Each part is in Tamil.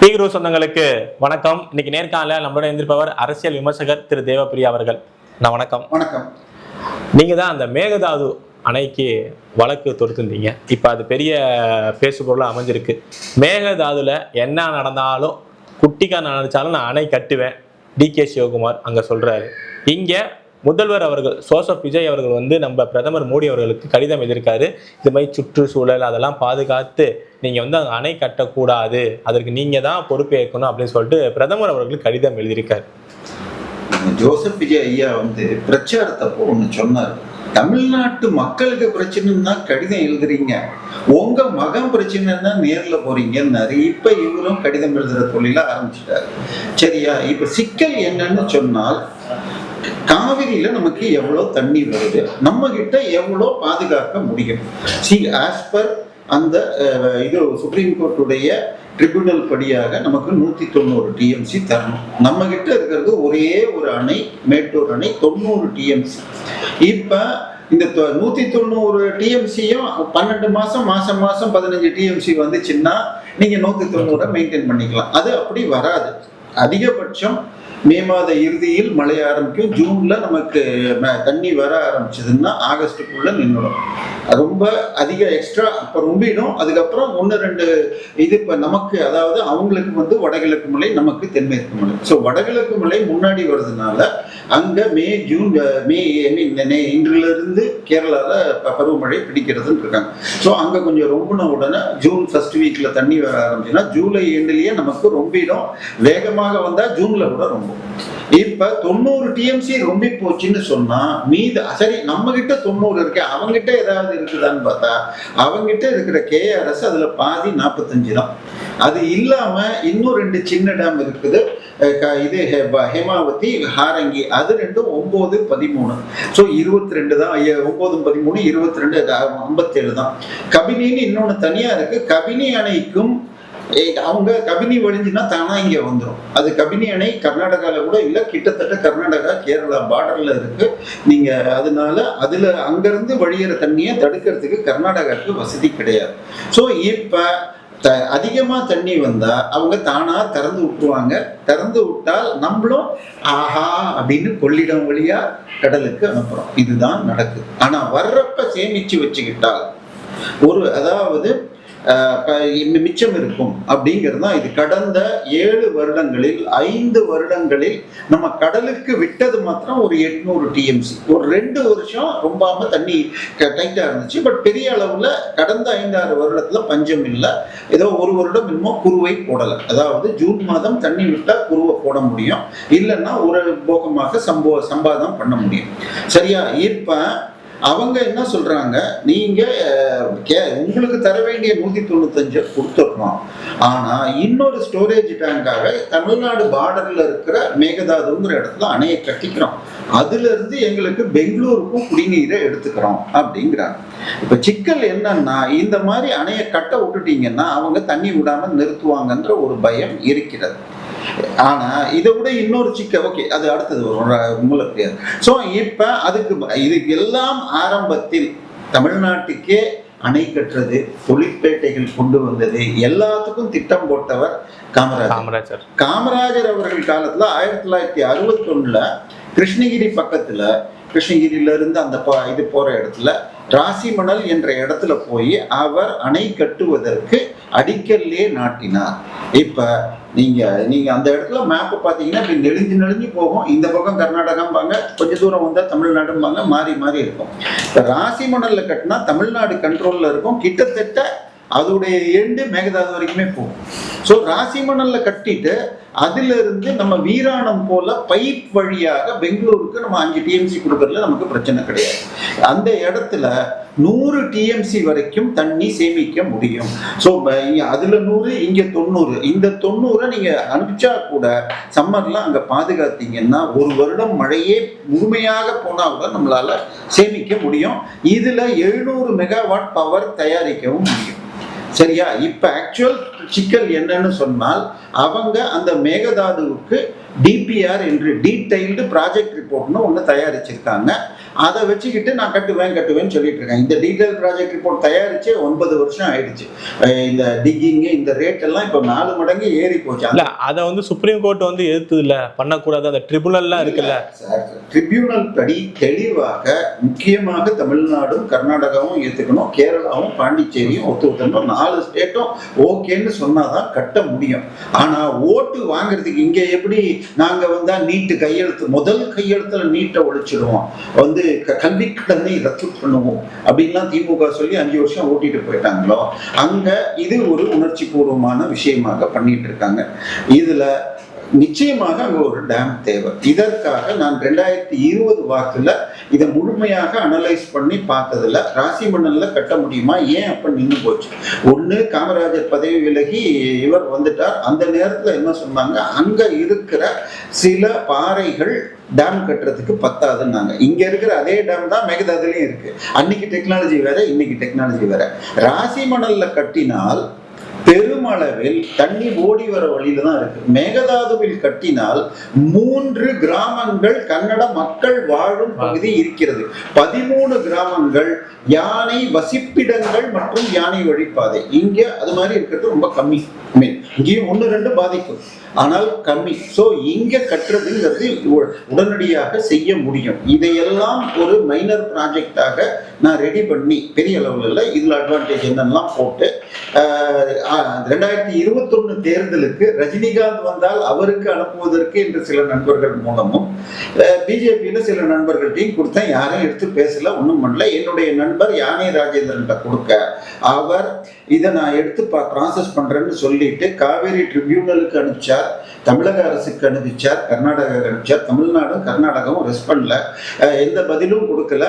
ஸ்ரீகுரு சொந்தங்களுக்கு வணக்கம். இன்னைக்கு நேர்காணல நம்மளோட இருந்திருப்பவர் அரசியல் விமர்சகர் திரு தேவப்பிரியா அவர்கள். நான் வணக்கம். வணக்கம். நீங்க தான் அந்த மேகதாது அணைக்கு வழக்கு தொடுத்திருந்தீங்க. இப்ப அது பெரிய பேசுபொருளாக அமைஞ்சிருக்கு. மேகதாதுல என்ன நடந்தாலும் குட்டிக்கா நினைச்சாலும் நான் அணை கட்டுவேன், DK சிவகுமார் அங்க சொல்றாரு. இங்க முதல்வர் அவர்கள் ஜோசப் விஜய் அவர்கள் நம்ம பிரதமர் மோடி அவர்களுக்கு கடிதம் எழுதியிருக்காரு. இது மாதிரி சுற்றுச்சூழல் அதெல்லாம் பாதுகாத்து நீங்க அங்கே அணை கட்டக்கூடாது, அதற்கு நீங்க தான் பொறுப்பேற்கணும் அப்படின்னு சொல்லிட்டு பிரதமர் அவர்களுக்கு கடிதம் எழுதியிருக்காரு. ஜோசப் விஜய் ஐயா பிரச்சாரத்தப்போ ஒண்ணு சொன்னார், தமிழ்நாட்டு மக்களுக்கு பிரச்சனைன்னா கடிதம் எழுதுறீங்க, உங்க மகன் பிரச்சனைன்னா நேர்ல போறீங்கன்னாரு. இப்ப இவரும் கடிதம் எழுதுற தொழில ஆரம்பிச்சிட்டாரு. சரியா? இப்ப சிக்கல் என்னன்னு சொன்னால், காவிரியில நமக்கு எவ்வளவு தண்ணி வருது, நம்ம கிட்ட எவ்வளவு பாதுகாக்க முடியும். ஆஸ் பர் அந்த இது சுப்ரீம் கோர்ட்டுடைய ட்ரிபியூனல் படியாக நமக்கு 190 TMC தரணும். நம்ம கிட்ட இருக்கிறது ஒரே ஒரு அணை, மேட்டூர் அணை, 90 TMC. இப்ப இந்த 190 TMCயும் 12 மாசம் 15 TMC வந்துச்சுன்னா நீங்க 190 மெயின்டைன் பண்ணிக்கலாம். அது அப்படி வராது. அதிகபட்சம் மே மாத இறுதியில் மழை ஆரம்பிக்கும், ஜூன்ல நமக்கு தண்ணி வர ஆரம்பிச்சதுன்னா ஆகஸ்டுக்குள்ள நின்றுடும். ரொம்ப அதிக எக்ஸ்ட்ரா அப்ப ரொம்பிடும். அதுக்கப்புறம் 1-2 இது இப்ப நமக்கு, அதாவது அவங்களுக்கு வடகிழக்கு மலை, நமக்கு தென்மேற்கு மலை. ஸோ வடகிழக்கு மலை முன்னாடி வருதுனால அங்க இன்றுல இருந்து கேரளால பருவமழை பிடிக்கிறதுன்னு இருக்காங்க. ஸோ அங்க கொஞ்சம் ரொம்பின உடனே ஜூன் ஃபர்ஸ்ட் வீக்ல தண்ணி வர ஆரம்பிச்சுன்னா ஜூலை எண்ட்லயே நமக்கு ரொம்பிடும். வேகமாக வந்தா ஜூன்ல கூட ரொம்ப. இப்ப 90 TMC ரொம்பி போச்சுன்னு சொன்னா மீது சரி, நம்ம கிட்ட 90 இருக்கு, அவங்கிட்ட ஏதாவது இருக்குதான்னு பார்த்தா அவங்கிட்ட இருக்கிற KRS அதுல பாதி 45 தான். அது இல்லாம இன்னும் 2 சின்ன டேம் இருக்குது. இது ஹேமாவதி, ஹாரங்கி, அது 2 9, 13. ஸோ 22 தான். 9, 13, 22, 57 தான். கபினின்னு இன்னொன்னு தனியா இருக்கு. கபினி அணைக்கும் அவங்க கபினி வழிஞ்சுன்னா தானா இங்க வந்துடும். அது கபினி அணை கர்நாடகால கூட இல்லை, கிட்டத்தட்ட கர்நாடகா கேரளா பார்டர்ல இருக்கு. நீங்க அதனால அதுல அங்கிருந்து வழியிற தண்ணியை தடுக்கிறதுக்கு கர்நாடகாவுக்கு வசதி கிடையாது. ஸோ இப்ப அதிகமா தண்ணி வந்தா அவங்க தானா திறந்து விட்டுருவாங்க. திறந்து விட்டால் நம்மளும் ஆஹா அப்படின்னு கொள்ளிடம் வழியா கடலுக்கு அனுப்புறோம். இதுதான் நடக்குது. ஆனா வர்றப்ப சேமிச்சு வச்சுக்கிட்டால் அதாவது மிச்சம் இருக்கும் அப்படிங்கிறது தான் இது. கடந்த 7 வருடங்களில் 5 வருடங்களில் நம்ம கடலுக்கு விட்டது மாத்திரம் ஒரு 800 TMC. ஒரு 2 வருஷம் ரொம்பாம தண்ணி டைட்டா இருந்துச்சு. பட் பெரிய அளவுல கடந்த 5-6 வருடத்துல பஞ்சம் இல்லை. ஏதோ ஒரு வருடம் இன்னும் குருவை போடலை. அதாவது ஜூன் மாதம் தண்ணி விட்டா குருவை போட முடியும், இல்லைன்னா ஒரு போகமாக சம்பாதம் பண்ண முடியும். சரியா? இப்ப அவங்க என்ன சொல்றாங்க, நீங்க உங்களுக்கு தர வேண்டிய 195 கொடுத்துருக்கோம், ஆனா இன்னொரு ஸ்டோரேஜ் டேங்காக தமிழ்நாடு பார்டர்ல இருக்கிற மேகதாதுங்கிற இடத்துல அணையை கட்டிக்கிறோம், அதுல இருந்து எங்களுக்கு பெங்களூருக்கும் குடிநீரை எடுத்துக்கிறோம் அப்படிங்கிறாங்க. இப்ப சிக்கல் என்னன்னா, இந்த மாதிரி அணையை கட்ட விட்டுட்டீங்கன்னா அவங்க தண்ணி விடாம நிறுத்துவாங்கன்ற ஒரு பயம் இருக்கிறது. ஆனா இதை விட இன்னொரு சிக்கல், ஓகே, அது அடுத்தது உங்களுக்கு. ஸோ இப்ப இதுக்கு எல்லாம் ஆரம்பத்தில் தமிழ்நாட்டுக்கே அணை கட்டுறது, தொழிற்பேட்டைகள் கொண்டு வந்தது, எல்லாத்துக்கும் திட்டம் போட்டவர் காமராஜர் அவர்கள் காலத்துல 1961 கிருஷ்ணகிரி பக்கத்துல, கிருஷ்ணகிரியில இருந்து அந்த இது போற இடத்துல ராசிமணல் என்ற இடத்துல போய் அவர் அணை கட்டுவதற்கு அடிக்கல்லே நாட்டினார். இப்ப நீங்க அந்த இடத்துல மேப் பாத்தீங்கன்னா இப்படி நெளிஞ்சு போகும். இந்த பக்கம் கர்நாடகாம்பாங்க, கொஞ்ச தூரம் வந்தா தமிழ்நாடும்பாங்க, மாறி மாறி இருக்கும். இப்ப ராசிமணல்ல கட்டினா தமிழ்நாடு கண்ட்ரோல்ல இருக்கும். கிட்டத்தட்ட அதோடைய எண்டு மேகதாது வரைக்குமே போகும். ஸோ ராசிமணல்ல கட்டிட்டு அதுல இருந்து நம்ம வீராணம் போல பைப் வழியாக பெங்களூருக்கு நம்ம 5 TMC கொடுக்கறதுல நமக்கு பிரச்சனை கிடையாது. அந்த இடத்துல 100 TMC வரைக்கும் தண்ணி சேமிக்க முடியும். ஸோ அதுல 100, இங்க 90. இந்த 90 நீங்க அனுப்பிச்சா கூட சம்மர்ல அங்க பாதுகாத்தீங்கன்னா ஒரு வருடம் மழையே முழுமையாக போனா கூட நம்மளால சேமிக்க முடியும். இதுல 700 மெகாவாட் பவர் தயாரிக்கவும் முடியும். சரியா? இப்ப ஆக்சுவல் சிக்கல் என்னன்னு சொன்னால், அவங்க அந்த மேகதாதுவுக்கு DPR என்று டீடைல்டு ப்ராஜெக்ட் ரிப்போர்ட்னு ஒன்று தயாரிச்சிருக்காங்க. அதை வச்சுக்கிட்டு நான் கட்டுவேன்னு சொல்லிட்டு இருக்கேன். இந்த டீடைல் ப்ராஜெக்ட் ரிப்போர்ட் தயாரிச்சு 9 வருஷம் ஆயிடுச்சு. இந்த டிக்கிங் இந்த ரேட் எல்லாம் இப்ப 4 மடங்கு ஏறி போச்சு. இல்ல அதை வந்து சுப்ரீம் கோர்ட் வந்து எதிர்த்து இல்ல பண்ணக்கூடாது, அந்த ட்ரிபுனல்லாம் இருக்குல்ல. ட்ரிபியூனல் படி தெளிவாக முக்கியமாக தமிழ்நாடும் கர்நாடகாவும் ஏத்துக்கணும், கேரளாவும் பாண்டிச்சேரியும் ஒத்துக்கணும், 4 ஸ்டேட்டும் ஓகேன்னு சொன்னாதான் கட்ட முடியும். ஆனா ஓட்டு வாங்குறதுக்கு இங்க எப்படி நாங்க வந்தா நீட்டு கையெழுத்து முதல் கையெழுத்துல நீட்டை ஒழிச்சிடுவோம், வந்து கல்வி கடனை ரத்து பண்ணுவோம் அப்படின்லாம் திமுக சொல்லி 5 வருஷம் ஓட்டிட்டு போயிட்டாங்களோ, அங்க இது ஒரு உணர்ச்சி பூர்வமான விஷயமாக பண்ணிட்டு இருக்காங்க. இதுல நிச்சயமாக அங்க ஒரு டேம் தேவை. இதற்காக நான் 2020 வாக்குல இதை முழுமையாக அனலைஸ் பண்ணி பார்த்ததுல ராசிமணல்ல கட்ட முடியுமா, ஏன் அப்ப நின்று போச்சு. ஒண்ணு காமராஜர் பதவி விலகி இவர் வந்துட்டார். அந்த நேரத்துல என்ன சொன்னாங்க, அங்க இருக்கிற சில பாறைகள் டேம் கட்டுறதுக்கு பத்தாதுன்னாங்க. இங்க இருக்கிற அதே டேம் தான் மேகதாதுலயும் இருக்கு. அன்னைக்கு டெக்னாலஜி வேற, இன்னைக்கு டெக்னாலஜி வேற. ராசிமணல்ல கட்டினால் பெருமளவில் தண்ணி ஓடி வர வழியில தான் இருக்கு. மேகதாதுவில் கட்டினால் 3 கிராமங்கள் கன்னட மக்கள் வாழும் பகுதி இருக்கிறது. 13 கிராமங்கள் யானை வசிப்பிடங்கள் மற்றும் யானை வழிப்பாதை. இங்க அது மாதிரி இருக்கிறது ரொம்ப கம்மி. இங்கேயும் 1-2 பாதிக்கும், ஆனால் கம்மி. சோ இங்க கட்டுறதுங்கிறது உடனடியாக செய்ய முடியும். இதையெல்லாம் ஒரு மைனர் ப்ராஜெக்டாக நான் ரெடி பண்ணி பெரிய அளவில் இல்லை, இதுல அட்வான்டேஜ் என்னெல்லாம் போட்டு 2021 தேர்தலுக்கு ரஜினிகாந்த் வந்தால் அவருக்கு அனுப்புவதற்கு என்று சில நண்பர்கள் மூலமும் பிஜேபியில சில நண்பர்கள்ட்டையும் கொடுத்தேன். யாரும் எடுத்து பேசல, ஒன்றும் பண்ணல. என்னுடைய நண்பர் யானை ராஜேந்திரன் கொடுக்க அவர் இதை நான் எடுத்து ப்ராசஸ் பண்றேன்னு சொல்லிட்டு காவேரி ட்ரிபியூனலுக்கு அனுப்பிச்சார், தமிழக அரசுக்கு அனுப்பிச்சார், கர்நாடகாவுக்கு அனுப்பிச்சார். தமிழ்நாடும் கர்நாடகாவும் ரெஸ்பாண்ட்ல, எந்த பதிலும் கொடுக்கல.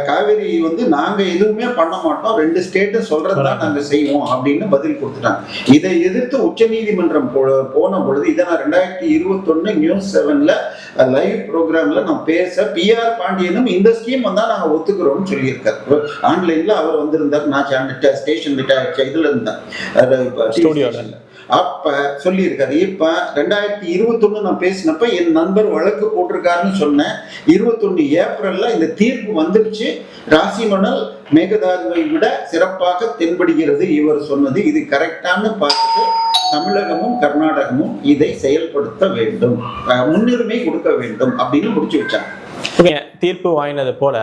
காவேரி வந்து நாங்க எதுவுமே பண்ண மாட்டோம், 2 ஸ்டேட்டும் சொல்றதுதான் நாங்க செய்வோம் அப்படின்னு பதில் கொடுத்துட்டாங்க. இதை எதிர்த்து உச்சநீதிமன்றம் போன பொழுது இதை நான் 2021 நியூஸ் 7ல லைவ் ப்ரோக்ராம்ல நான் பேச, PR பாண்டியனும் இந்த ஸ்கீம் வந்தா நாங்க ஒத்துக்கிறோம்னு சொல்லியிருக்காரு. ஆன்லைன்ல அவர் வந்திருந்தார், நான் ஸ்டேஷன் இதுல இருந்தேன், அப்ப சொல்லியிருக்காரு. இப்ப 2021 நான் பேசினப்ப என் நண்பர் வழக்கு போட்டிருக்காருன்னு சொன்னேன். 21 ஏப்ரல்ல இந்த தீர்ப்பு வந்துருச்சு. ராசிமணல் மேகதாதுவை விட சிறப்பாக தென்படுகிறது இவர் சொன்னது. இது கரெக்டான பார்த்துட்டு தமிழகமும் கர்நாடகமும் இதை செயல்படுத்த வேண்டும், முன்னுரிமை கொடுக்க வேண்டும் அப்படின்னு முடிச்சு வச்சாங்க. தீர்ப்பு வாங்கினது போல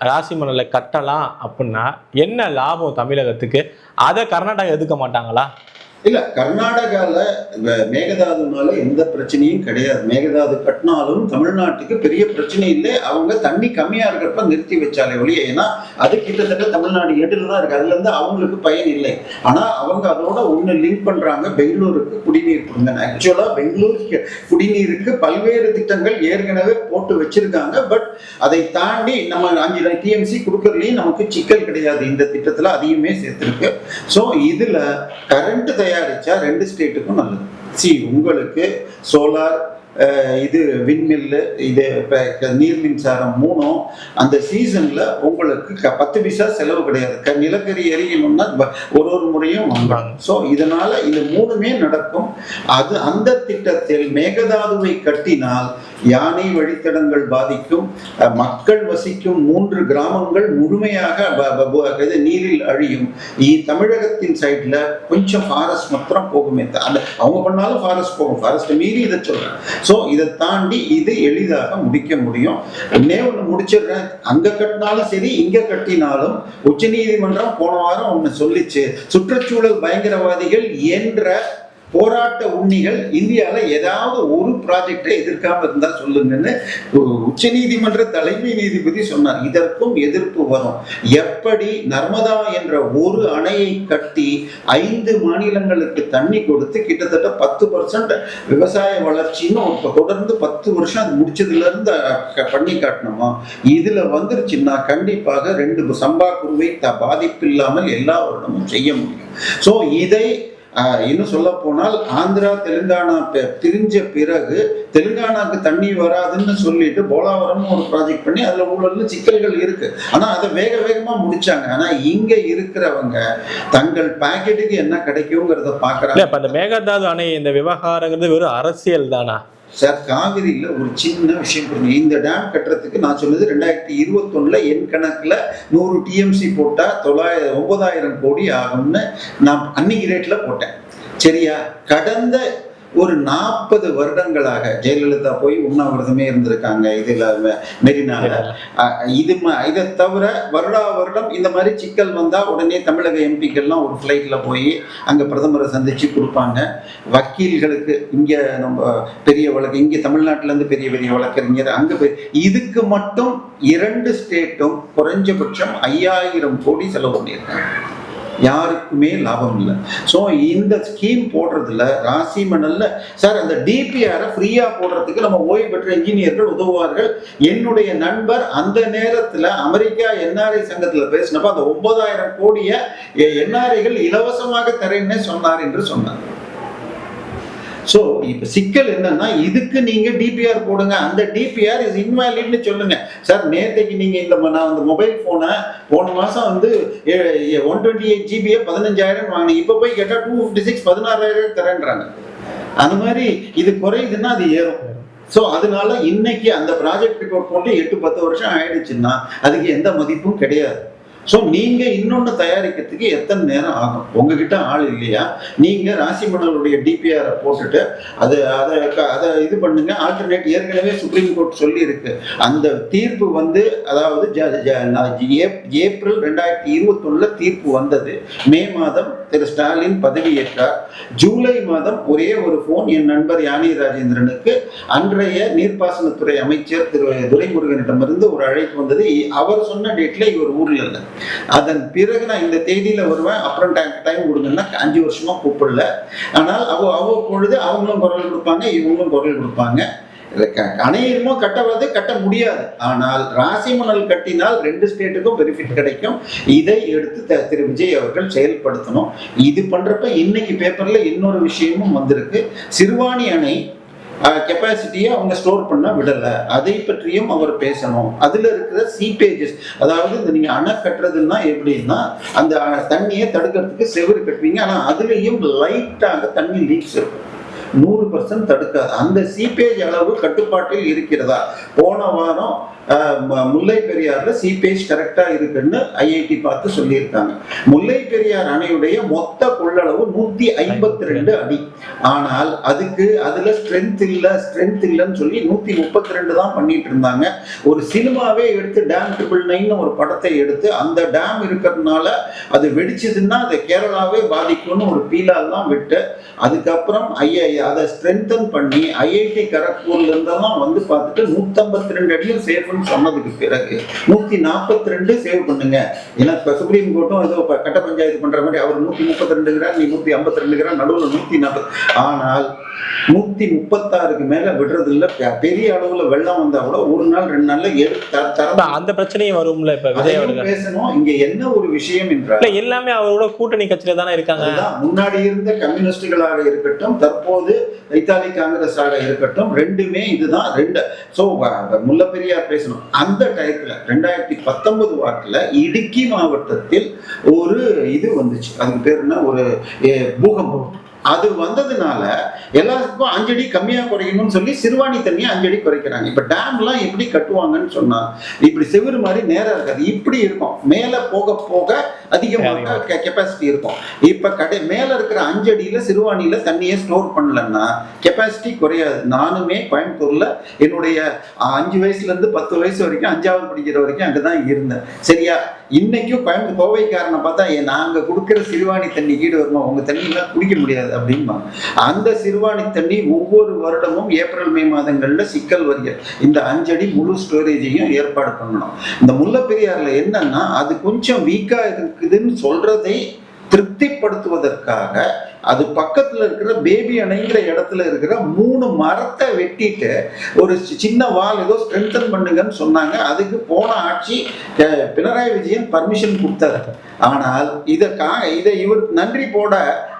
ராசிமணலை கட்டலாம் அப்படின்னா என்ன லாபம் தமிழகத்துக்கு? அதை கர்நாடகா எதுக்க மாட்டாங்களா? இல்ல, கர்நாடகால மேகதாதுனால எந்த பிரச்சனையும் கிடையாது. மேகதாது கட்டினாலும் தமிழ்நாட்டுக்கு பெரிய பிரச்சனை இல்லை. அவங்க தண்ணி கம்மியா இருக்கிறப்ப நிறுத்தி வச்சாலே ஒழிய, ஏன்னா அது கிட்டத்தட்ட தமிழ்நாடு எட்டுல தான் இருக்கு, அதுல இருந்து அவங்களுக்கு பயன் இல்லை. ஆனா அவங்க அதோட ஒண்ணு லிங்க் பண்றாங்க, பெங்களூருக்கு குடிநீர் கொடுங்க. ஆக்சுவலா பெங்களூருக்கு குடிநீருக்கு பல்வேறு திட்டங்கள் ஏற்கனவே போட்டு வச்சிருக்காங்க. பட் அதை தாண்டி நம்ம 5 TMC கொடுக்கறதுலயும் நமக்கு சிக்கல் கிடையாது. இந்த திட்டத்துல அதையுமே சேர்த்திருக்கு. ஸோ இதுல கரண்ட் தயாரிச்சா 2 ஸ்டேட்டுக்கும் நல்லது. உங்களுக்கு சோலார், இது விண்மில்லு, இது நீர் மின்சாரம் 3ம் அந்த சீசன்ல உங்களுக்கு 10 பைசா செலவு கிடையாது. நிலக்கரி எரியணும்னா ஒரு முறையும் வாங்குறாங்க. ஸோ இதனால இது 3மே நடக்கும். அது அந்த திட்டத்தில் மேகதாதுவை கட்டினால் யானை வழித்தடங்கள் பாதிக்கும், மக்கள் வசிக்கும் 3 கிராமங்கள் முழுமையாக நீரில் அழியும். தமிழகத்தின் சைட்ல கொஞ்சம் ஃபாரஸ்ட் மாத்திரம் போகுமே, அவங்க பண்ணாலும் ஃபாரஸ்ட் போகும், ஃபாரஸ்ட் மீறி இதை சொல்றேன். ஸோ இதை தாண்டி இது எளிதாக முடிக்க முடியும். ஒண்ணு முடிச்சிடுறேன், அங்க கட்டினாலும் சரி இங்க கட்டினாலும் உச்சநீதிமன்றம் போன வாரம் ஒண்ணு சொல்லிச்சு, சுற்றுச்சூழல் பயங்கரவாதிகள் என்ற போராட்ட உண்ணிகள் இந்தியால ஏதாவது ஒரு ப்ராஜெக்டை எதிர்க்காம இருந்தா சொல்லுங்கன்னு உச்ச நீதிமன்ற தலைமை நீதிபதி சொன்னார். இதற்கும் எதிர்ப்பு வரும். எப்படி நர்மதா என்ற ஒரு அணையை கட்டி 5 மாநிலங்களுக்கு தண்ணி கொடுத்து கிட்டத்தட்ட 10% விவசாய வளர்ச்சின்னு தொடர்ந்து 10 வருஷம் அது முடிச்சதுல இருந்து பண்ணி காட்டணுமா, இதுல வந்துருச்சுன்னா கண்டிப்பாக 2 சம்பா குருவை பாதிப்பு இல்லாமல் எல்லா வருடமும் செய்ய முடியும். ஸோ இதை இன்னும் சொல்ல போனால் ஆந்திரா தெலுங்கானா பிரிஞ்ச பிறகு தெலுங்கானாக்கு தண்ணி வராதுன்னு சொல்லிட்டு போலாவரம் ஒரு ப்ராஜெக்ட் பண்ணி அதுல ஊழல் சிக்கல்கள் இருக்கு. ஆனா அதை வேகமா முடிச்சாங்க. ஆனா இங்க இருக்கிறவங்க தங்கள் பாக்கெட்டுக்கு என்ன கிடைக்குங்கிறத பாக்குறாங்க. மேகதாது அணை இந்த விவகாரங்கிறது வெறும் அரசியல் தானா? சார் காவிரியில் ஒரு சின்ன விஷயம் புரிஞ்சு, இந்த டேம் கட்டுறதுக்கு நான் சொன்னது 2021 என் கணக்கில் 100 டிஎம்சி போட்டால் 9,000 கோடி ஆகும்னு நான் அன்னைக்கு ரேட்டில் போட்டேன். சரியா? கடந்த ஒரு 40 வருடங்களாக ஜெயலலிதா போய் உண்ணாவிரதமே இருந்திருக்காங்க இதுல மெரினால. இதை தவிர வருடம் இந்த மாதிரி சிக்கல் வந்தா உடனே தமிழக எம்பிக்கள்லாம் ஒரு ஃப்ளைட்ல போய் அங்க பிரதமரை சந்திச்சு கொடுப்பாங்க. வக்கீல்களுக்கு இங்க நம்ம பெரிய வழக்கு, இங்க தமிழ்நாட்டுல இருந்து பெரிய பெரிய வழக்கறிஞர் அங்க இதுக்கு மட்டும் 2 ஸ்டேட்டும் குறைஞ்சபட்சம் 5,000 கோடி செலவு பண்ணியிருக்காங்க. யாருக்குமே லாபம் இல்லை. ஸோ இந்த ஸ்கீம் போடுறதுல ராசி மணல்ல சார் அந்த டிபிஆரை ஃப்ரீயா போடுறதுக்கு நம்ம ஓய்வு பெற்ற இன்ஜினியர்கள் உதவுவார்கள். என்னுடைய நண்பர் அந்த நேரத்தில் அமெரிக்கா என்ஆர்ஐ சங்கத்தில் பேசினப்ப அந்த 9,000 கோடியை என்ஆர்ஐகள் இலவசமாக தரேன்னு சொன்னார் என்று சொன்னார். ஸோ இப்போ சிக்கல் என்னன்னா, இதுக்கு நீங்க டிபிஆர் போடுங்க, அந்த டிபிஆர் இஸ் இன்வாலிட்னு சொல்லுங்க. சார் நேற்றைக்கு நீங்க நான் அந்த மொபைல் போனை போன மாசம் வந்து 128 GB 15,000 வாங்கினேன். இப்போ போய் கேட்டால் 256 16,000 தரேன்றாங்க. அந்த மாதிரி இது குறையுதுன்னா அது ஏறும். ஸோ அதனால இன்னைக்கு அந்த ப்ராஜெக்ட் ரிப்போர்ட் போட்டு 8-10 வருஷம் ஆயிடுச்சுன்னா அதுக்கு எந்த மதிப்பும் கிடையாது. ஸோ நீங்க இன்னொன்று தயாரிக்கிறதுக்கு எத்தனை நேரம் ஆகும்? உங்ககிட்ட ஆள் இல்லையா? நீங்க ராசிமணலுடைய டிபிஆரை போட்டுட்டு அதை இது பண்ணுங்க. ஆல்டர்னேட் ஏற்கனவே சுப்ரீம் கோர்ட் சொல்லி இருக்கு. அந்த தீர்ப்பு வந்து அதாவது ஏப்ரல் 2021 தீர்ப்பு வந்தது. மே மாதம் திரு ஸ்டாலின் பதவியேற்றார். ஜூலை மாதம் ஒரே ஒரு போன் என் நண்பர் யானி ராஜேந்திரனுக்கு அன்றைய நீர்ப்பாசனத்துறை அமைச்சர் திரு துரைமுருகனிடமிருந்து ஒரு அழைப்பு வந்தது. அவர் சொன்ன டேட்ல இவர் ஊர்ல இல்லை. அதன் பிறகு நான் இந்த தேதியில வருவேன், அப்புறம் டைம் கொடுங்கன்னா 5 வருஷமா கூப்பிடல. ஆனால் அவ்வப்பொழுது அவங்களும் குரல் கொடுப்பாங்க, இவங்களும் குரல் கொடுப்பாங்க. அணையுமோ கட்ட முடியாது. ஆனால் ராசிமணல் கட்டினால் 2 ஸ்டேட்டுக்கும் பெனிஃபிட் கிடைக்கும். இதை எடுத்து திரு விஜய் அவர்கள் செயல்படுத்தணும். இது பண்றப்ப இன்னைக்கு பேப்பர்ல இன்னொரு விஷயமும் வந்திருக்கு. சிறுவாணி அணை கெப்பாசிட்டியை அவங்க ஸ்டோர் பண்ண விடலை, அதை பற்றியும் அவர் பேசணும். அதுல இருக்கிற சீப்பேஜஸ், அதாவது இந்த நீங்க அணை கட்டுறதுன்னா எப்படின்னா அந்த தண்ணியை தடுக்கிறதுக்கு செவுரு கட்டுவீங்க, ஆனா அதுலயும் லைட்டாக தண்ணி லீக்ஸ் இருக்கும். 100% தடுக்காது. அந்த சீப்பேஜ் அளவு கட்டுப்பாட்டில் இருக்கிறதா? போன வாரம் முல்லை பெரியார்ல சீப்பேஜ் கரெக்டா இருக்குன்னு ஐஐடி பார்த்து சொல்லியிருக்காங்க. முல்லை பெரியார் அணையுடைய மொத்த கொள்ளளவு 152 அடி. ஆனால் அதுல ஸ்ட்ரென்த் இல்லைன்னு சொல்லி 132 தான் பண்ணிட்டு இருந்தாங்க. ஒரு சினிமாவே எடுத்து டேம் 999 ஒரு படத்தை எடுத்து அந்த டேம் இருக்கிறதுனால அது வெடிச்சதுன்னா அதை கேரளாவே பாதிக்கும்னு ஒரு பீலால் தான் விட்டு அதுக்கப்புறம் அதை ஸ்ட்ரென்தன் பண்ணி ஐஐடி கரக்பூர்ல இருந்தெல்லாம் வந்து பார்த்துட்டு 152 அடியும் சேஃப் சொன்னதுக்கு பிறகு 142 சேவ் பண்ணுங்க. ஏன்னா சுப்ரீம் கோர்ட்டும் ஏதோ கட்ட பஞ்சாயத்து பண்ற மாதிரி அவர் 132 நீ 152 நடுவில் 140. ஆனால் 136க்கு மேல விடுறது இல்ல. பெரிய அளவுல வெள்ளம் வந்தா கூட 1 நாள் 2 நாள்ல அந்த பிரச்சனையும் வரும்ல. இப்ப விஜய் அவர்கள் பேசணும். இங்க என்ன ஒரு விஷயம் என்றால் எல்லாமே அவரோட கூட்டணி கட்சியில தானே இருக்காங்க. முன்னாடி இருந்த கம்யூனிஸ்டுகளாக இருக்கட்டும், தற்போது இத்தாலி காங்கிரஸாக இருக்கட்டும், ரெண்டுமே இதுதான். சோ முல்லை பெரியார் பேசணும். அந்த டயத்துல 2019 வாக்குல இடுக்கி மாவட்டத்தில் ஒரு இது வந்துச்சு. அதுக்கு பேர் என்ன, ஒரு பூகம்பம். அது வந்ததுனால எல்லாருக்கும் 5 அடி கம்மியா குறைக்கணும்னு சொல்லி சிறுவாணி தண்ணியை 5 அடி குறைக்கிறாங்க. இப்ப டேம் எல்லாம் எப்படி கட்டுவாங்கன்னு சொன்னா இப்படி செவுரு மாதிரி நேரா இருக்காது, இப்படி இருக்கும். மேல போக போக அதிகமாக கெப்பாசிட்டி இருக்கும். இப்ப மேல இருக்கிற 5 அடியில சிறுவாணியில தண்ணியை ஸ்டோர் பண்ணலன்னா கெப்பாசிட்டி குறையாது. நானுமே கோயம்புத்தூர்ல என்னுடைய 5 வயசுல இருந்து 10 வயசு வரைக்கும் 5வது படிக்கிற வரைக்கும் அங்கதான் இருந்தேன். சரியா? இன்னைக்கும் கோவைக்காரனை பார்த்தா நாங்க கொடுக்கிற சிறுவாணி தண்ணி ஈடு வருமா, உங்க தண்ணி எல்லாம் குடிக்க முடியாது அப்படின்பா. அந்த சிறுவாணி தண்ணி ஒவ்வொரு வருடமும் ஏப்ரல் மே மாதங்கள்ல சிக்கல் வருகிறது. இந்த 5 அடி முழு ஸ்டோரேஜையும் ஏற்பாடு பண்ணணும். இந்த முல்லை பெரியார்ல என்னன்னா அது கொஞ்சம் வீக்கா இருக்குதுன்னு சொல்றதை திருப்திப்படுத்துவதற்காக அது பக்கத்துல இருக்கிற பேபி அணைங்கிற இடத்துல இருக்கிற 3 மரத்தை வெட்டிட்டு ஒரு சின்ன வால் ஏதோ ஸ்ட்ரென்தன் பண்ணுங்கன்னு சொன்னாங்க. அதுக்கு போன ஆட்சி பினராயி விஜயன் பர்மிஷன் கொடுத்தாரு. ஆனால் இதை இவர் நன்றி போட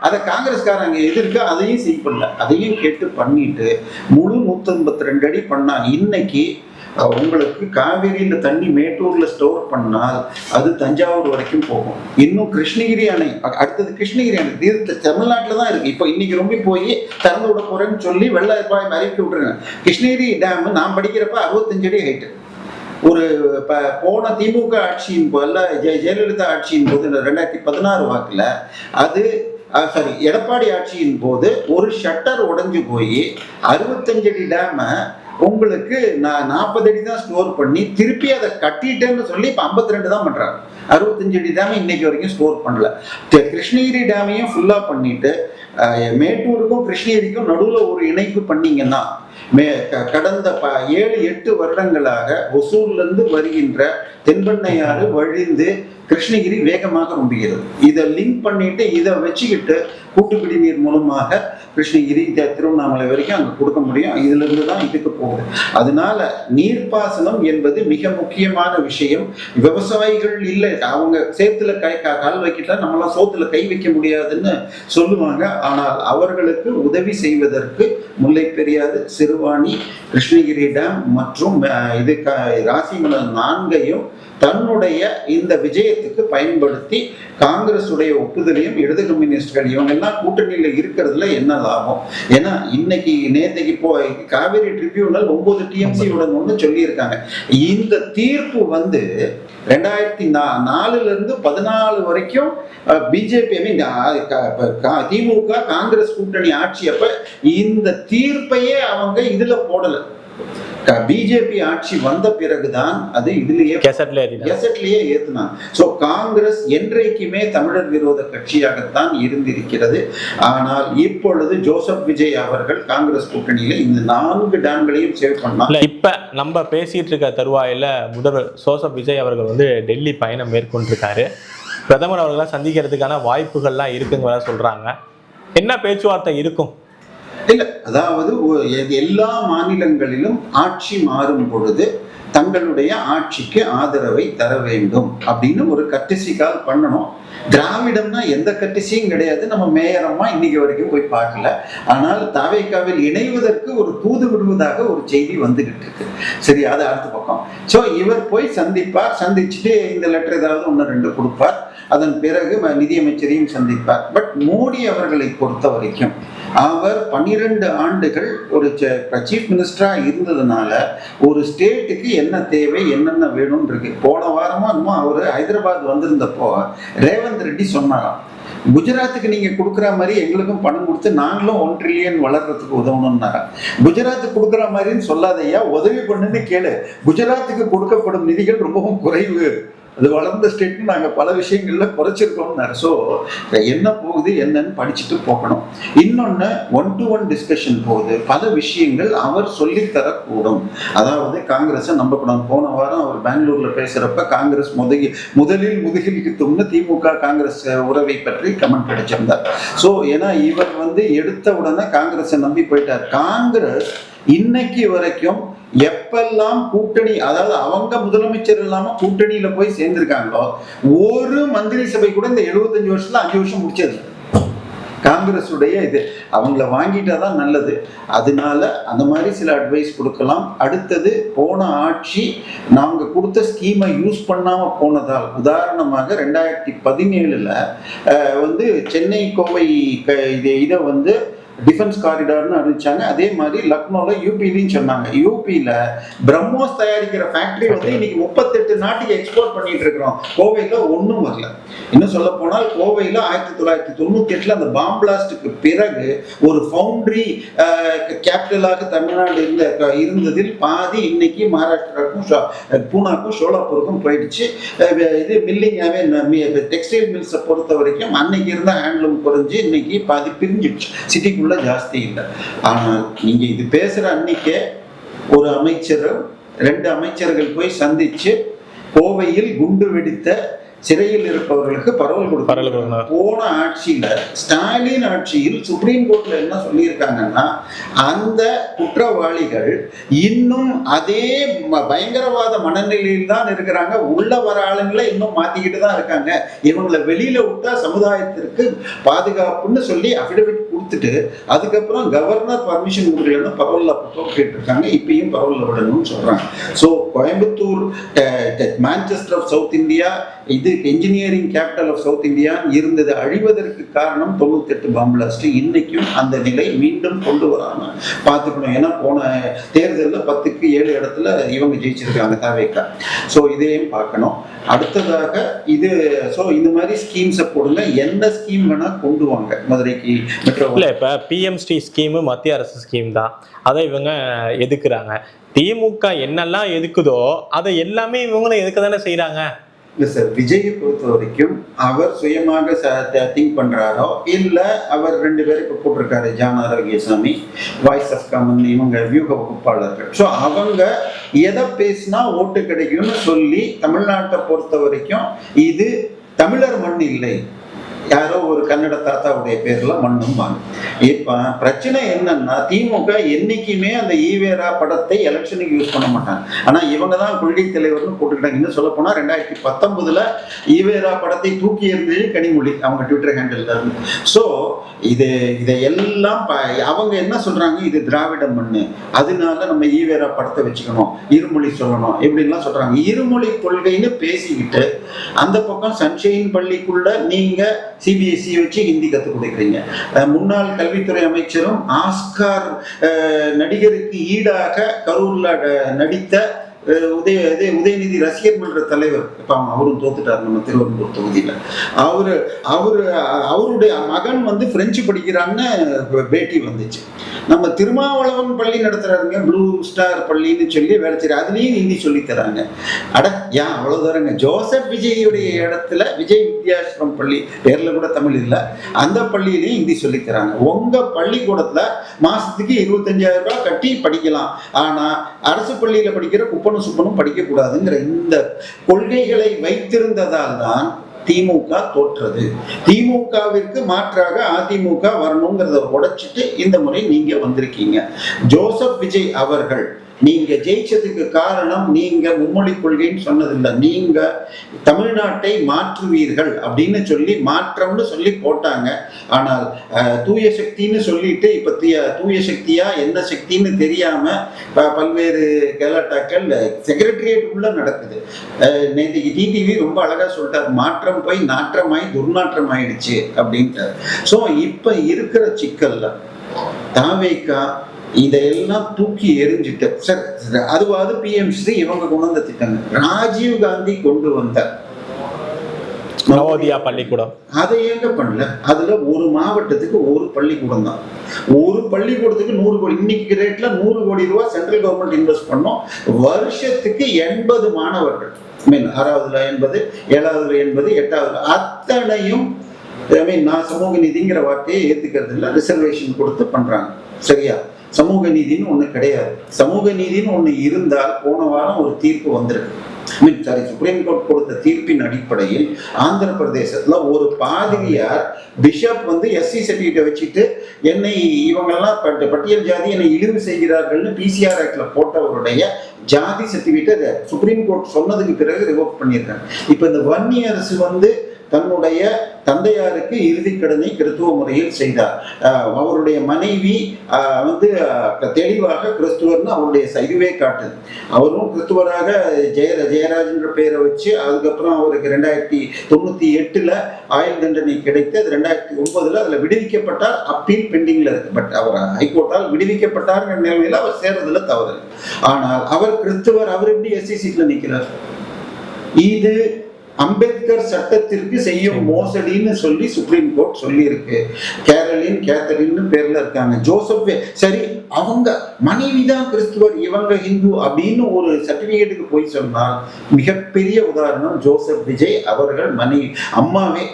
அதை காங்கிரஸ்காரங்க எதிர்க்க அதையும் செய்யப்படல. அதையும் கேட்டு பண்ணிட்டு முழு 152 அடி பண்ணாங்க. இன்னைக்கு உங்களுக்கு காவிரியில தண்ணி மேட்டூர்ல ஸ்டோர் பண்ணால் அது தஞ்சாவூர் வரைக்கும் போகும். இன்னும் கிருஷ்ணகிரி அணை, அடுத்தது கிருஷ்ணகிரி அணை, இது தமிழ்நாட்டில் தான் இருக்கு. இப்போ இன்னைக்கு ரொம்ப போய் திறந்து விட போறேன்னு சொல்லி வெள்ள அறிவிக்க விட்டுருங்க. கிருஷ்ணகிரி டேம் நான் படிக்கிறப்ப 65 அடி ஹைட்டு. ஒரு போன திமுக ஆட்சியின் போல ஜெயலலிதா ஆட்சியின் போது 2016 வாக்குல அது சாரி எடப்பாடி ஆட்சியின் போது ஒரு ஷட்டர் உடைஞ்சு போய் 65 அடி டேம உங்களுக்கு 40 அடி தான் ஸ்டோர் பண்ணி திருப்பி அதை கட்டிட்டேன்னு சொல்லி இப்போ 52 தான் பண்றாங்க. 65 அடி டேம் இன்னைக்கு வரைக்கும் ஸ்டோர் பண்ணல. கிருஷ்ணகிரி டேமையும் ஃபுல்லா பண்ணிட்டு மேட்டூருக்கும் கிருஷ்ணகிரிக்கும் நடுவில் ஒரு இணைப்பு பண்ணீங்கன்னா கடந்த 7-8 வருடங்களாக ஒசூர்ல இருந்து வருகின்ற தென்பெண்ணையாறு வழிந்து கிருஷ்ணகிரி வேகமாக ரொம்புகிறது. இதை லிங்க் பண்ணிட்டு இதை வச்சுக்கிட்டு கூட்டு குடிநீர் மூலமாக கிருஷ்ணகிரி திருவண்ணாமலை வரைக்கும் அங்கே கொடுக்க முடியும். இதுல இருந்து தான் இதுக்கு போகுது. அதனால நீர்ப்பாசனம் என்பது மிக முக்கியமான விஷயம். விவசாயிகள் இல்லை, அவங்க சேத்துல கால் வைக்கல, நம்மளாம் சோத்துல கை வைக்க முடியாதுன்னு சொல்லுவாங்க. ஆனால் அவர்களுக்கு உதவி செய்வதற்கு முல்லை பெரியாறு, சிறுவாணி, கிருஷ்ணகிரி டேம் மற்றும் இது ராசிமணல் 4ஐயும் தன்னுடைய இந்த விஜயத்துக்கு பயன்படுத்தி காங்கிரஸ் உடைய ஒப்புதலையும் இடது கம்யூனிஸ்ட்கள் இவங்க எல்லாம் கூட்டணியில இருக்கிறதுல என்ன லாபம்? ஏன்னா இன்னைக்கு நேற்றைக்கு காவிரி ட்ரிபியூனல் 9 TMC உடன் சொல்லி இருக்காங்க. இந்த தீர்ப்பு 2004 இருந்து 14 வரைக்கும் பிஜேபி திமுக காங்கிரஸ் கூட்டணி ஆட்சி அப்ப இந்த தீர்ப்பையே அவங்க இதுல போடல. பிஜேபி ஆட்சி வந்த பிறகுதான் அது இதுலயே கெசட்லயே ஏத்துனாங்க. சோ காங்கிரஸ் என்றைக்குமே தமிழர் விரோத கட்சியாகத்தான் இருந்திருக்கிறது. ஆனால் இப்பொழுது ஜோசப் விஜய் அவர்கள் காங்கிரஸ் கூட்டணியில இந்த 4 டேம்களையும் சேவ் பண்ணாங்க. இப்ப நம்ம பேசிட்டு இருக்க தருவாயில முதல்வர் ஜோசப் விஜய் அவர்கள் டெல்லி பயணம் மேற்கொண்டிருக்காரு. பிரதமர் அவர்களை சந்திக்கிறதுக்கான வாய்ப்புகள்லாம் இருக்குங்க சொல்றாங்க. என்ன பேச்சுவார்த்தை இருக்கும்? இல்ல, அதாவது எல்லா மாநிலங்களிலும் ஆட்சி மாறும் பொழுது தங்களுடைய ஆட்சிக்கு ஆதரவை தர வேண்டும் அப்படின்னு ஒரு கட்டிசி கால் பண்ணணும். திராவிடம்னா எந்த கட்டிசியும் கிடையாது. நம்ம மேயரமா இன்னைக்கு வரைக்கும் போய் பார்க்கல. ஆனால் தாவேக்காவில் இணைவதற்கு ஒரு தூது விடுவதாக ஒரு செய்தி வந்துகிட்டு இருக்கு. சரி, அது அடுத்த பக்கம். சோ இவர் போய் சந்திப்பார், சந்திச்சுட்டு இந்த லெட்டர் ஏதாவது 1-2 கொடுப்பார். அதன் பிறகு நிதியமைச்சரையும் சந்திப்பார். பட் மோடி அவர்களை பொறுத்த வரைக்கும் அவர் 12 ஆண்டுகள் ஒரு சீஃப் மினிஸ்டரா இருந்ததுனால ஒரு ஸ்டேட்டுக்கு என்ன தேவை, என்னென்ன வேணும்னு இருக்கு. போன வாரமா அவரு ஹைதராபாத் வந்திருந்தப்போ ரேவந்த் ரெட்டி சொன்னாராம், குஜராத்துக்கு நீங்க கொடுக்குற மாதிரி எங்களுக்கும் பணம் கொடுத்து நாங்களும் 1 ட்ரில்லியன் வளர்றதுக்கு உதவணும்னாரா. குஜராத்துக்கு கொடுக்குற மாதிரின்னு சொல்லாதையா, உதவி பண்ணுன்னு கேளு. குஜராத்துக்கு கொடுக்கப்படும் நிதிகள் ரொம்பவும் குறைவு, அது வளர்ந்த ஸ்டேட்னு நாங்கள் பல விஷயங்கள்ல குறைச்சிருக்கோம்னாரு. ஸோ என்ன போகுது என்னன்னு படிச்சுட்டு போகணும். இன்னொன்று 1-to-1 டிஸ்கஷன் போகுது. பல விஷயங்கள் அவர் சொல்லித்தரக்கூடும். அதாவது காங்கிரஸை நம்பக்கூடாது. போன வாரம் அவர் பெங்களூர்ல பேசுறப்ப காங்கிரஸ் முதலில் முதுகில் கித்தும்னு திமுக காங்கிரஸ் உறவை பற்றி கமெண்ட் அடிச்சிருந்தார். ஸோ ஏன்னா இவர் எடுத்த உடனே காங்கிரஸை நம்பி போயிட்டார். காங்கிரஸ் இன்னைக்கு வரைக்கும் எப்பெல்லாம் கூட்டணி, அதாவது அவங்க முதலமைச்சர் இல்லாம கூட்டணியில போய் சேர்ந்திருக்காங்களோ ஒரு மந்திரி சபை கூட இந்த 75 வருஷத்துல 5 வருஷம் முடிச்சது காங்கிரஸ் உடைய இது. அவங்கள வாங்கிட்டாதான் நல்லது. அதனால அந்த மாதிரி சில அட்வைஸ் கொடுக்கலாம். அடுத்தது, போன ஆட்சி நாங்க கொடுத்த ஸ்கீமை யூஸ் பண்ணாம போனதால், உதாரணமாக 2017 சென்னை கோவை இதை டிஃபென்ஸ் காரிடார்னு அறிவிச்சாங்க. அதே மாதிரி லக்னோல யூபிலையும் சொன்னாங்க. யூபியில பிரம்மோஸ் தயாரிக்கிற ஃபேக்டரி இன்னைக்கு 38 நாட்டுக்கு எக்ஸ்போர்ட் பண்ணிட்டு இருக்கிறோம். கோவையில ஒன்றும் வரல. இன்னும் சொல்ல போனால் கோவையில 1998 அந்த பாம் பிளாஸ்டுக்கு பிறகு ஒரு ஃபவுண்டரி கேபிட்டலாக தமிழ்நாடு இருந்ததில் பாதி இன்னைக்கு மகாராஷ்டிராவுக்கும் பூனாக்கும் சோலாப்பூருக்கும் போயிடுச்சு. இது மில்லிங்காவே டெக்ஸ்டைல் மில்ஸை பொறுத்த வரைக்கும் அன்னைக்கு இருந்த ஹேண்ட்லூம் குறைஞ்சு இன்னைக்கு பாதி பிரிஞ்சிடுச்சு. சிட்டிக்குள்ள ஜாஸ்தி இல்லை. ஆனால் நீங்க இது பேசுற அன்னைக்கே ஒரு அமைச்சரும் 2 அமைச்சர்கள் போய் சந்திச்சு கோவையில் குண்டு வெடித்த சிறையில் இருப்பவர்களுக்கு பரவல் கொடுப்பாங்க. போன ஆட்சியில ஸ்டாலின் ஆட்சியில் சுப்ரீம் கோர்ட்ல என்ன சொல்லியிருக்காங்கன்னா, அந்த குற்றவாளிகள் இன்னும் அதே பயங்கரவாத மனநிலையில் தான் இருக்கிறாங்க, உள்ள வர ஆளுங்களை இன்னும் மாத்திக்கிட்டு தான் இருக்காங்க, இவங்களை வெளியில விட்டா சமுதாயத்திற்கு பாதுகாப்புன்னு சொல்லி அபிடவிட் கொடுத்துட்டு அதுக்கப்புறம் கவர்னர் பர்மிஷன் கொடுக்கலன்னா பரவல்ல கேட்டிருக்காங்க. இப்பயும் பரவல்ல விடணும்னு சொல்றாங்க. So Coimbatore Manchester of south India, இது engineering capital of south India இருந்தது அழிவதற்கு காரணம் 98 பாம்பு பிளாஸ்ட். இன்னைக்கும் அந்த நிலை மீண்டும் கொண்டு வராம பார்த்துக்கணும். ஏன்னா போன தேர்தலில் 10க்கு 7 இடத்துல இவங்க ஜெயிச்சிருக்காங்க தாவேக்கா. ஸோ இதையும் பார்க்கணும். அடுத்ததாக இது ஸோ இந்த மாதிரி ஸ்கீம்ஸை போடுங்க. எந்த ஸ்கீம் வேணா கொண்டு வாங்க மதுரைக்கு மெட்ரோ. இல்லை, இப்போ பிஎம்ஸ்டி ஸ்கீமு மத்திய அரசு ஸ்கீம் தான், அதை இவங்க எதுக்குறாங்க. திமுக என்னெல்லாம் எதுக்குதோ அதை எல்லாமே இவங்களும் எதுக்கு தானே செய்யறாங்க. இல்லை சார், விஜயை பொறுத்த வரைக்கும் அவர் சுயமாக திங்க் பண்றாரோ இல்லை அவர் 2 பேரும் இப்போ போட்டிருக்காரு, John Arokiasamy, voice of common, இவங்க வியூக வகுப்பாளர்கள். ஸோ அவங்க எதை பேசினா ஓட்டு கிடைக்கும்னு சொல்லி தமிழ்நாட்டை பொறுத்த வரைக்கும் இது தமிழர் மண் இல்லை, யாரோ ஒரு கன்னட தாத்தாவுடைய பேர்ல மண்ணும் வாங்க. இப்ப பிரச்சனை என்னன்னா திமுக என்னைக்குமே அந்த ஈவேரா படத்தை எலெக்ஷனுக்கு யூஸ் பண்ண மாட்டாங்க. ஆனா இவங்க தான் கொள்கை தலைவர்னு போட்டுக்கிட்டாங்க. இன்னும் சொல்ல போனா 2019 ஈவேரா படத்தை தூக்கி எறிந்தது கனிமொழி அவங்க ட்விட்டர் ஹேண்டில் இருந்து. ஸோ இதையெல்லாம் அவங்க என்ன சொல்றாங்க, இது திராவிட மண்ணு, அதனால நம்ம ஈவேரா படத்தை வச்சுக்கணும், இருமொழி சொல்லணும் இப்படின்லாம் சொல்றாங்க. இருமொழி கொள்கைன்னு பேசிக்கிட்டு அந்த பக்கம் சன்ஷைன் பள்ளிக்குள்ள நீங்க சிபிஎஸ்இ வச்சு ஹிந்தி கற்றுக் கொடுக்குறீங்க. முன்னாள் கல்வித்துறை அமைச்சரும் ஆஸ்கார் நடிகருக்கு ஈடாக கரூர்ல நடித்த உதயநிதி ரசிகர் மன்ற தலைவர், இப்ப அவரும் தோத்துட்டார் நம்ம திருவள்ளூர் தொகுதியில. அவருடைய மகன் வந்து பிரெஞ்சு படிக்கிறான்னு பேட்டி வந்துச்சு. நம்ம திருமாவளவன் பள்ளி நடத்துறாருங்க, ப்ளூ ஸ்டார் பள்ளின்னு சொல்லி வேலை செய்யற, அதுலயும் ஹிந்தி சொல்லி தராங்க. ஏன் அவ்வளவு தூரங்க. ஜோசப் விஜயுடைய இடத்துல விஜய் வித்யாசிரம் பள்ளி, பேர்ல கூட தமிழ் இல்லை, அந்த பள்ளியிலையும் ஹிந்தி சொல்லி தராங்க. உங்க பள்ளிக்கூடத்துல மாசத்துக்கு 25,000 ரூபாய் கட்டி படிக்கலாம், ஆனா அரசு பள்ளியில படிக்கிற குப்பனும் சுப்பனும் படிக்க கூடாதுங்கிற இந்த கொள்கைகளை வைத்திருந்ததால் தான் திமுக தோற்றது. திமுகவிற்கு மாற்றாக அதிமுக வரணுங்கிறத உடைச்சிட்டு இந்த முறை நீங்க வந்திருக்கீங்க. ஜோசப் விஜய் அவர்கள் நீங்க ஜெயிச்சதுக்கு காரணம் நீங்க மும்மொழி கொள்கைன்னு சொன்னதில்லை, நீங்க தமிழ்நாட்டை மாற்றுவீர்கள் அப்படின்னு சொல்லி மாற்றம்னு சொல்லி போட்டாங்க. ஆனால் தூய சக்தின்னு சொல்லிட்டு இப்ப தூய சக்தியா என்ன சக்தின்னு தெரியாம பல்வேறு கலாட்டாக்கள் செக்ரட்டரியேட் உள்ள நடக்குது. நேற்றுக்கு டிடிவி ரொம்ப அழகா சொல்லிட்டார், மாற்றம் போய் நாற்றமாய் துர்நாற்றம் ஆயிடுச்சு அப்படின்ட்டு. ஸோ இப்ப இருக்கிற சிக்கல்ல தாவேக்கா இதையெல்லாம் தூக்கி எரிஞ்சிட்டு சார், அதுவாது பிஎம்சி இவங்க கொண்டு வந்த திட்டங்கள். ராஜீவ் காந்தி கொண்டு வந்த நவோதயா பள்ளிக்கூடம் அதை ஏங்க பண்ணல. அதுல ஒரு மாவட்டத்துக்கு ஒரு பள்ளிக்கூடம் தான், ஒரு பள்ளிக்கூடத்துக்கு 100 கோடி. இன்னைக்கு ரேட்ல 100 கோடி ரூபாய் சென்ட்ரல் கவர்மெண்ட் இன்வெஸ்ட் பண்ணோம். வருஷத்துக்கு 80 மாணவர்கள், 6வதுல 80, 7வதுல 80, 8வதுல அத்தனையும் நான் சமூக நீதிங்கிற வார்த்தையை ஏத்துக்கிறது இல்லை, ரிசர்வேஷன் கொடுத்து பண்றாங்க. சரியா? சமூக நீதினு ஒண்ணு கிடையாது. சமூக நீதினு ஒண்ணு இருந்தால் போன வாரம் ஒரு தீர்ப்பு வந்திருக்கு. சுப்ரீம் கோர்ட் கொடுத்த தீர்ப்பின் அடிப்படையில் ஆந்திர பிரதேசத்துல ஒரு பாதிரியார் பிஷப் வந்து எஸ்சி சர்டிபிகேட் வச்சுட்டு என்னை இவங்கெல்லாம் பட்டியல் ஜாதி என்னை இழிவு செய்கிறார்கள்னு பிசிஆர் ஆக்ட்ல போட்டவருடைய ஜாதி சர்டிபிகேட் சுப்ரீம் கோர்ட் சொன்னதுக்கு பிறகு ரிவோக் பண்ணியிருக்காங்க. இப்ப இந்த வன்னி அரசு வந்து தன்னுடைய தந்தையாருக்கு இறுதி கடனை கிறிஸ்துவ முறையில் செய்தார். அவருடைய மனைவி வந்து தெளிவாக கிறிஸ்துவர்னு அவருடைய இதுவே காட்டுது. அவரும் கிறிஸ்துவராக ஜெயராஜ் என்ற பெயரை வச்சு அதுக்கப்புறம் அவருக்கு 2098 ஆயுள் தண்டனை கிடைத்து அது 2009 அதுல விடுவிக்கப்பட்டார். அப்பீல் பெண்டிங்ல இருக்கு. பட் அவர் ஹைகோர்ட்டால் விடுவிக்கப்பட்டார் நிலைமையில அவர் சேர்றதுல தவறு. ஆனால் அவர் கிறிஸ்துவர், அவர் எப்படி எஸ்சி சீட்ல நிற்கிறார்? இது அம்பேத்கர் சட்டத்திற்கு செய்யும் மோசடின்னு சொல்லி சுப்ரீம் கோர்ட் சொல்லி இருக்கு. கேத்தரின் பேர்ல இருக்காங்க. ஜோசப் சரி, அவங்க மனைவிதான் கிறிஸ்துவர், இவங்க ஹிந்து அப்படின்னு ஒரு சர்டிபிகேட்டுக்கு போய் சொன்னால் மிகப்பெரிய உதாரணம் ஜோசப் விஜய் அவர்கள் மனைவி. அம்மாவே,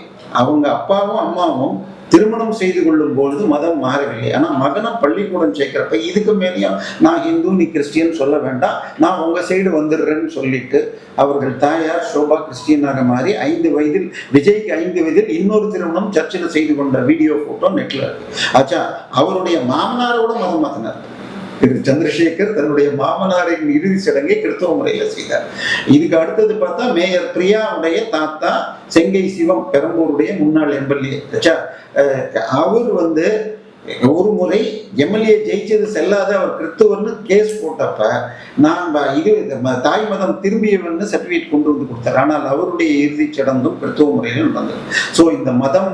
அவங்க அப்பாவும் அம்மாவும் திருமணம் செய்து கொள்ளும் பொழுது மதம் மாறவில்லை. ஆனா மகனை பள்ளிக்கூடம் சேர்க்கிறப்ப இதுக்கு மேலேயும் நான் ஹிந்து நீ கிறிஸ்டியன் சொல்ல வேண்டாம், நான் உங்க சைடு வந்துடுறேன்னு சொல்லிட்டு அவர்கள் தாயார் சோபா கிறிஸ்டியனாக மாறி 5 வயதில் விஜய்க்கு 5 வயதில் இன்னொரு திருமணம் சர்ச்சில் செய்து கொண்ட வீடியோ போட்டோ நெட்ல இருக்கு. ஆச்சா, அவருடைய மாமனாரோட மதம் மாத்தினார். சந்திரசேகர் தன்னுடைய மாமனாரின் இறுதி சடங்கை கிறிஸ்தவ முறையில செய்தார். இதுக்கு அடுத்தது பார்த்தா மேயர் பிரியாவுடைய தாத்தா செங்கை சிவம், பெரம்பூருடைய முன்னாள் எம்எல்ஏ, அவர் வந்து ஒரு முறை எம்எல்ஏ ஜெயிச்சது செல்லாத அவர் கிறிஸ்துவர்னு கேஸ் போட்டப்ப நான் தாய் மதம் திரும்பியவன்னு சர்டிபிகேட் கொண்டு வந்து கொடுத்தார். ஆனால் அவருடைய இறுதிச் சடங்கும் கிறிஸ்துவ முறையில் நடந்தது. ஸோ இந்த மதம்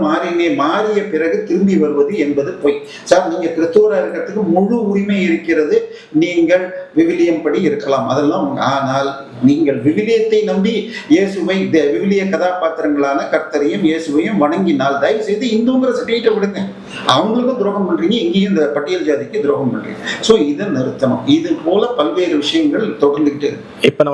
மாறிய பிறகு திரும்பி வருவது என்பது பொய். சார், நீங்க கிறிஸ்துவராக இருக்கிறதுக்கு முழு உரிமை இருக்கிறது. நீங்கள் விவிலியம் படி இருக்கலாம், அதெல்லாம். ஆனால் நீங்கள் விவிலியத்தை நம்பி இயேசுவை விவிலிய கதாபாத்திரங்களான கர்த்தரையும் இயேசுவையும் வணங்கினால் தயவு செய்து இந்துங்கிற சர்டிபிகேட்டை விடுங்க. அவங்களுக்கும் துரோகம் பண்றீங்க, இங்கேயும் இந்த பட்டியல் ஜாதிக்கு துரோகம் பண்றீங்க. ஸோ இதை நிறுத்தணும். இது போல பல்வேறு விஷயங்கள் தொடர்ந்துகிட்டு இருக்கு. இப்ப